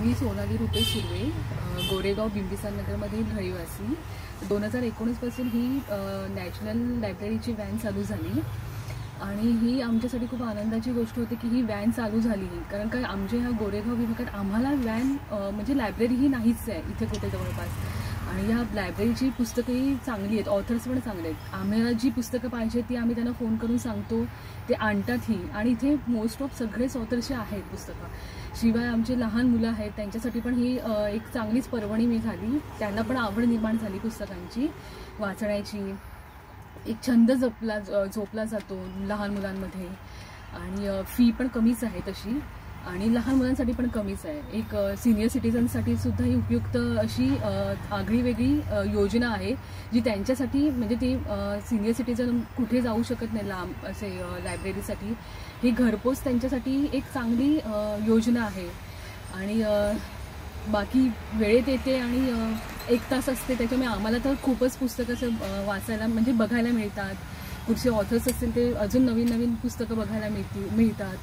मी सोनाली रुपेश सुर्वे, गोरेगाव बिंबिसार नगरमधील रहिवासी. 2019 पासून ही नॅशनल लायब्ररीची व्हॅन चालू झाली आणि ही आमच्यासाठी खूप आनंदाची गोष्ट होती की ही व्हॅन चालू झाली. कारण काय आमच्या ह्या गोरेगाव विभागात आम्हाला व्हॅन म्हणजे लायब्ररी ही नाहीच आहे इथे कुठे जवळपास. आणि ह्या लायब्ररीची पुस्तकंही चांगली आहेत, ऑथर्स पण चांगले आहेत. आम्हाला जी पुस्तकं पाहिजे ती आम्ही त्यांना फोन करून सांगतो, ते आणतात ही. आणि इथे मोस्ट ऑफ सगळेच ऑथर्सचे आहेत पुस्तकं. शिवाय आमचे लहान मुलं आहेत त्यांच्यासाठी पण ही एक चांगलीच पर्वणी मी झाली. त्यांना पण आवड निर्माण झाली पुस्तकांची वाचण्याची. एक छंद झोपला जातो लहान मुलांमध्ये. आणि फी पण कमीच आहे तशी, आणि लहान मुलांसाठी पण कमीच आहे. एक सिनियर सिटीजनसाठी सुद्धा ही उपयुक्त अशी आगळी वेगळी योजना आहे जी त्यांच्यासाठी, म्हणजे ते सिनियर सिटीजन कुठे जाऊ शकत नाही लांब असे लायब्ररीसाठी, ही घरपोच त्यांच्यासाठी एक चांगली योजना आहे. आणि बाकी वेळेत येते आणि 1 तास असते, त्याच्यामुळे आम्हाला तर खूपच पुस्तकं वाचायला म्हणजे बघायला मिळतात. कुठचे ऑथर्स असतील ते अजून नवीन नवीन पुस्तकं बघायला मिळतात.